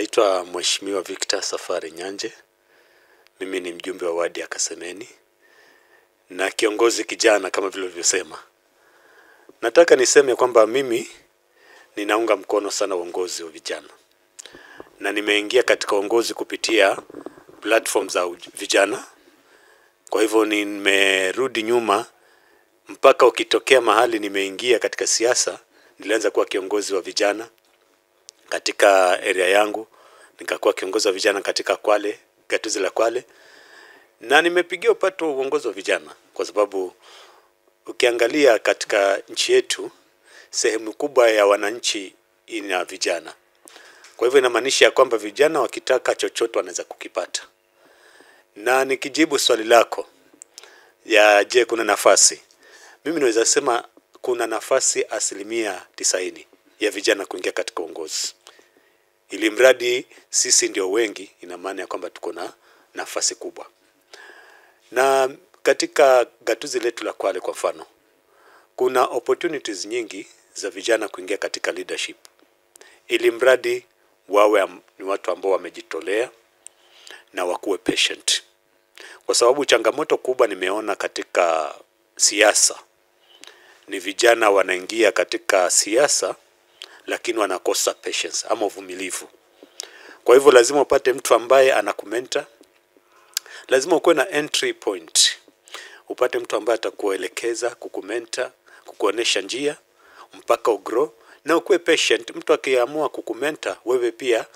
Naitwa Mheshimiwa Victor Safari Nyanje. Mimi ni mjumbe wa wadi ya Kasemeni na kiongozi kijana kama vile ulivyosema. Nataka niseme kwamba mimi ninaunga mkono sana uongozi wa vijana. Na nimeingia katika uongozi kupitia platform za vijana. Kwa hivyo nimerudi nyuma mpaka ukitokea mahali nimeingia katika siasa, nilianza kuwa kiongozi wa vijana katika area yangu, nikakuwa kiongozi wa vijana katika Kwale, gatuzi la Kwale. Na nimepigia upato uongozi wa vijana kwa sababu ukiangalia katika nchi yetu sehemu kubwa ya wananchi ina vijana. Kwa hivyo inamaanisha kwamba vijana wakitaka chochote wanaweza kukipata. Na nikijibu swali lako ya je kuna nafasi, mimi naweza sema kuna nafasi 90% ya vijana kuingia katika uongozi. Ili mradi sisi ndio wengi, ina maana ya kwamba tuko na nafasi kubwa. Na katika gatuzi letu la Kwale kwa mfano, kuna opportunities nyingi za vijana kuingia katika leadership. Ili mradi wawe ni watu ambao wamejitolea na wakuwe patient. Kwa sababu changamoto kubwa nimeona katika siasa ni vijana wanaingia katika siasa lakini wanakosa patience ama uvumilivu. Kwa hivyo lazima upate mtu ambaye anakumenta. Lazima ukuwe na entry point. Upate mtu ambaye atakuelekeza, kukumenta, kukuonesha njia mpaka ugrow na ukuwe patient. Mtu akiamua kukumenta, wewe pia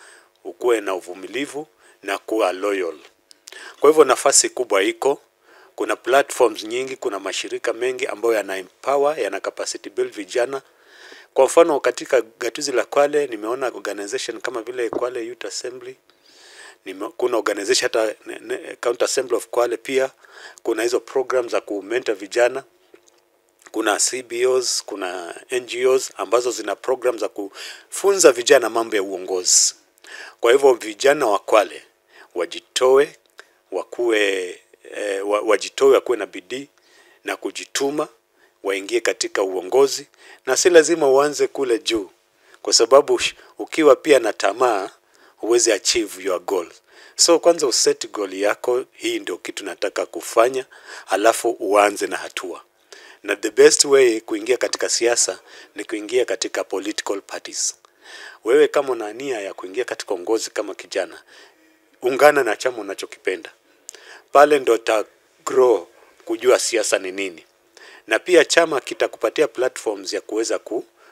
ukuwe na uvumilivu na kuwa loyal. Kwa hivyo nafasi kubwa iko. Kuna platforms nyingi, kuna mashirika mengi ambayo yana empower, yana capacity build vijana. Kwa mfano katika gatuzi la Kwale nimeona organization kama vile Kwale Youth Assembly. Kuna organization hata County Assembly of Kwale pia. Kuna hizo programs za kumentor vijana. Kuna CBOs, kuna NGOs ambazo zina programs za kufunza vijana mambo ya uongozi. Kwa hivyo vijana wa Kwale wajitoe, wakuwe na bidii na kujituma, waingie katika uongozi. Na si lazima uanze kule juu, kwa sababu ukiwa pia na tamaa huwezi achieve your goal. So kwanza uset goal yako, hii ndio kitu nataka kufanya, alafu uanze na hatua. Na the best way kuingia katika siasa ni kuingia katika political parties. Wewe kama una nia ya kuingia katika uongozi kama kijana, ungana na chama unachokipenda. Pale ndo ta grow kujua siasa ni nini. Na pia chama kitakupatia platforms ya kuweza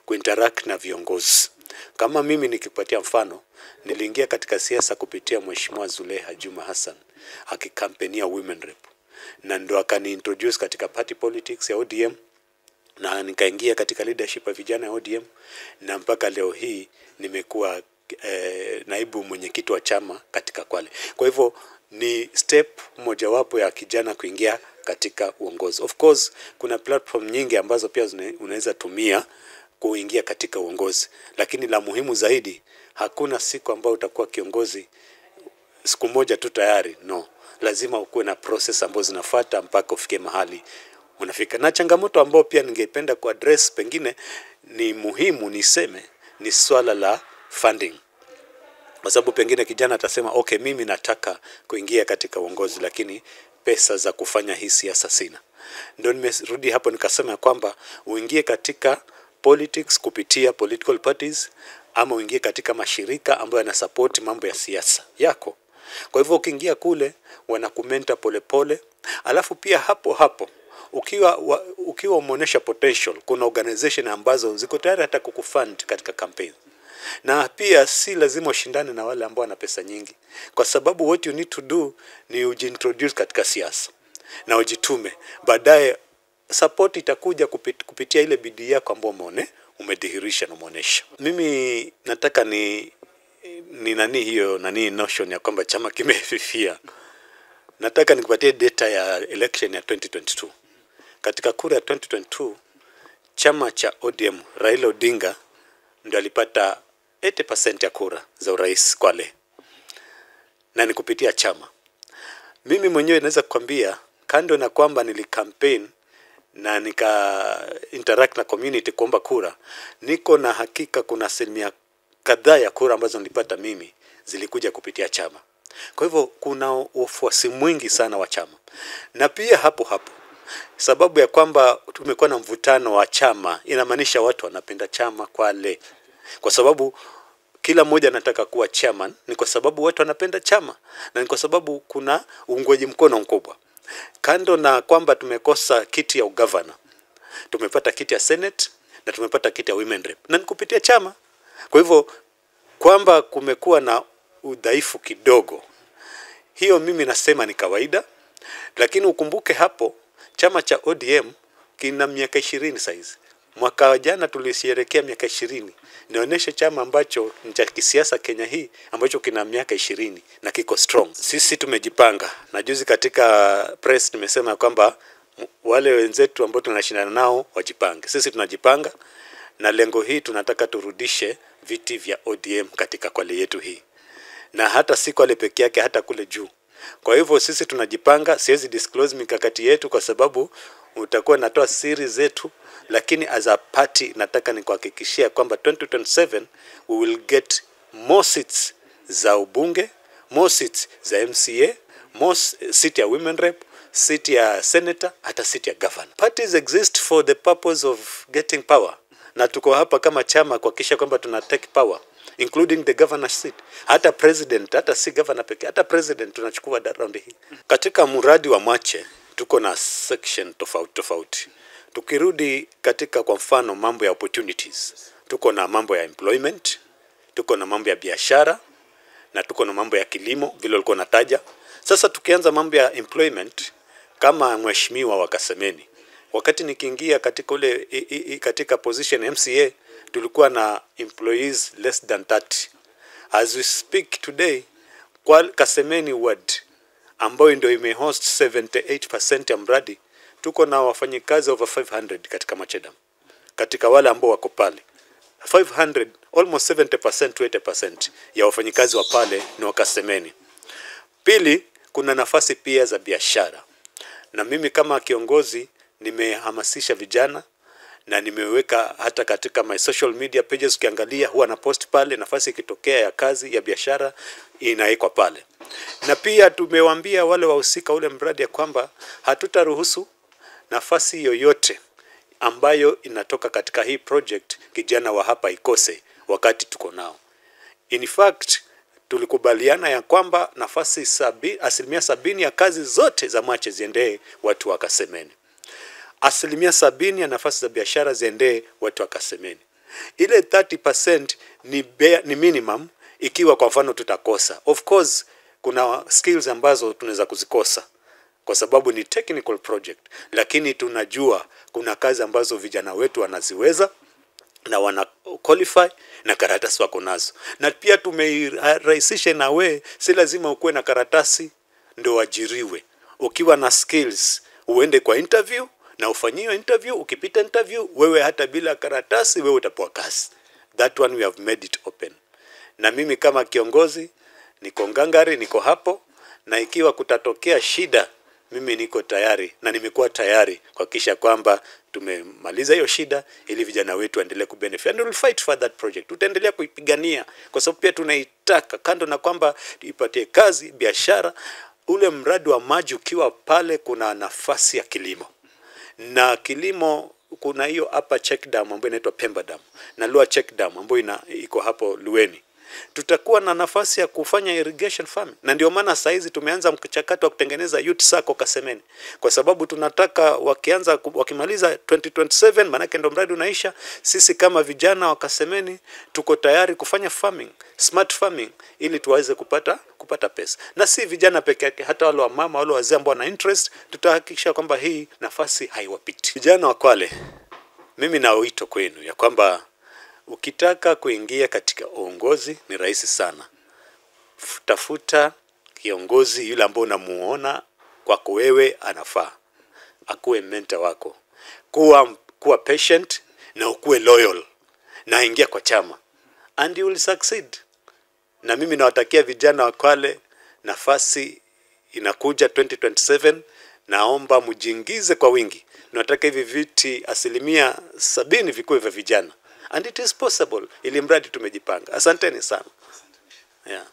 kuinteract na viongozi. Kama mimi nikipatia mfano, niliingia katika siasa kupitia Mheshimiwa Zuleha Juma Hassan akikampenia women rep. Na ndo akaniintroduce katika party politics ya ODM na nikaingia katika leadership ya vijana ya ODM na mpaka leo hii nimekuwa naibu mwenyekiti wa chama katika Kwale. Kwa hivyo ni step mojawapo ya kijana kuingia katika uongozi. Of course kuna platform nyingi ambazo pia unaweza tumia kuingia katika uongozi, lakini la muhimu zaidi, hakuna siku ambayo utakuwa kiongozi siku moja tu tayari. No, lazima ukuwe na process ambazo zinafuata mpaka ufike mahali unafika. Na changamoto ambayo pia ningependa kuaddress pengine ni muhimu niseme ni swala la funding. Kwa sababu pengine kijana atasema okay, mimi nataka kuingia katika uongozi lakini pesa za kufanya hii siasa sina. Ndio nimerudi hapo nikasema kwamba uingie katika politics kupitia political parties ama uingie katika mashirika ambayo yanasupport mambo ya siasa yako. Kwa hivyo ukiingia kule wanakumenta polepole, alafu pia hapo ukiwa umeonyesha potential, kuna organization ambazo ziko tayari hata kukufund katika campaign. Na pia si lazima ushindane na wale ambao wana pesa nyingi, kwa sababu what you need to do ni ujiintroduce katika siasa na ujitume. Baadaye support itakuja kupitia ile bidii yako ambayo umedhihirisha na umeonyesha. Mimi nataka ni hiyo notion ya kwamba chama kimefifia. Nataka nikupatie data ya election ya 2022. Katika kura ya 2022 chama cha ODM Raila Odinga ndio alipata 80% ya kura za urais Kwale. Na ni kupitia chama. Mimi mwenyewe naweza kukwambia kando na kwamba nilicampaign na nika interact na community kuomba kura, niko na hakika kuna kadhaa ya kura ambazo nilipata mimi zilikuja kupitia chama. Kwa hivyo kuna ufuasi mwingi sana wa chama. Na pia hapo sababu ya kwamba tumekuwa na mvutano wa chama inamaanisha watu wanapenda chama Kwale. Kwa sababu kila mmoja anataka kuwa chairman, ni kwa sababu watu wanapenda chama na ni kwa sababu kuna uungwaji mkono mkubwa. Kando na kwamba tumekosa kiti ya ugavana, tumepata kiti ya Senate na tumepata kiti ya Women Rep na nikupitia chama. Kwa hivyo kwamba kumekuwa na udhaifu kidogo, hiyo mimi nasema ni kawaida. Lakini ukumbuke hapo chama cha ODM kina miaka 20 saizi. Mwaka jana tulisherehekea miaka 20. Inaonyesha chama ambacho ni cha kisiasa Kenya hii ambacho kina miaka 20 na kiko strong. Sisi tumejipanga. Na juzi katika press nimesema kwamba wale wenzetu ambao tunashindana nao wajipange. Sisi tunajipanga na lengo hii tunataka turudishe viti vya ODM katika Kwale yetu hii. Na hata si Kwale peke yake, hata kule juu. Kwa hivyo sisi tunajipanga, siwezi disclose mikakati yetu kwa sababu utakuwa natoa siri zetu, lakini as a party nataka nikuhakikishia kwamba 2027 we will get more seats za ubunge, more seats za MCA, more seat ya Women Rep, seat ya Senator, hata seat ya Governor. Parties exist for the purpose of getting power. Na tuko hapa kama chama kuhakikisha kwamba tuna take power, including the governor seat. Hata president, hata si governor pekee, hata president tunachukua round hii. Katika mradi wa Mwache tuko na section tofauti. Tukirudi katika kwa mfano mambo ya opportunities, tuko na mambo ya employment, tuko na mambo ya biashara na tuko na mambo ya kilimo vile ulikuwa nataja. Sasa tukianza mambo ya employment, kama mheshimiwa wa Kasemeni, wakati nikiingia katika position MCA tulikuwa na employees less than 30. As we speak today, kwa Kasemeni ward ambayo ndio imehost 78% ya mradi, tuko na wafanyikazi over 500 katika Machedam. Katika wale ambao wako pale 500, almost 70% to 80% ya wafanyikazi wa pale ni wa Kasemeni. Pili, kuna nafasi pia za biashara. Na mimi kama kiongozi nimehamasisha vijana na nimeweka hata katika my social media pages, ukiangalia huwa na post pale nafasi ikitokea ya kazi ya biashara inawekwa pale. Na pia tumewaambia wale wahusika ule mradi ya kwamba hatutaruhusu nafasi yoyote ambayo inatoka katika hii project kijana wa hapa ikose wakati tuko nao. In fact, tulikubaliana ya kwamba nafasi 70% ya kazi zote za Mwache ziendee watu wa Kasemeni. 70% ya nafasi za biashara ziendee watu wa Kasemeni. Ile 30% ni minimum ikiwa kwa mfano tutakosa. Of course, kuna skills ambazo tunaweza kuzikosa kwa sababu ni technical project, lakini tunajua kuna kazi ambazo vijana wetu wanaziweza na wana qualify na karatasi wako nazo. Na pia tumerahisisha na si lazima ukuwe na karatasi ndio ajiriwe. Ukiwa na skills uende kwa interview na ufanyiwe interview, ukipita interview wewe hata bila karatasi wewe utapewa kazi. That one we have made it open. Na mimi kama kiongozi niko ngangari, niko hapo, na ikiwa kutatokea shida mimi niko tayari na nimekuwa tayari kuhakikisha kwamba tumemaliza hiyo shida ili vijana wetu waendelee kubenefit. And we will fight for that project. Tutaendelea kuipigania kwa sababu pia tunaitaka, kando na kwamba ipatie kazi, biashara, ule mradi wa maji ukiwa pale kuna nafasi ya kilimo. Na kilimo kuna hiyo upper check dam ambayo inaitwa Pemba Dam na lower check dam ambayo iko hapo Lueni. Tutakuwa na nafasi ya kufanya irrigation farming. Na ndio maana saa hizi tumeanza mchakato wa kutengeneza youth sacco Kasemeni. Kwa sababu tunataka wakimaliza 2027 maana ndio mradi unaisha, sisi kama vijana wa Kasemeni tuko tayari kufanya farming, smart farming, ili tuweze kupata pesa. Na si vijana peke yake, hata wale wa mama, wale wazee ambao wana interest, tutahakikisha kwamba hii nafasi haiwapiti. Vijana wa Kwale, mimi na wito kwenu ya kwamba ukitaka kuingia katika uongozi ni rahisi sana. Tafuta kiongozi yule ambao unamuona kwako wewe anafaa, akuwe mentor wako. Kuwa patient na ukuwe loyal na ingia kwa chama and you will succeed. Na mimi nawatakia vijana wa Kwale, nafasi inakuja 2027, naomba mjiingize kwa wingi. Nataka hivi viti 70% vikuwe vya vijana. and it is possible, ili mradi tumejipanga. Asanteni sana. Yeah.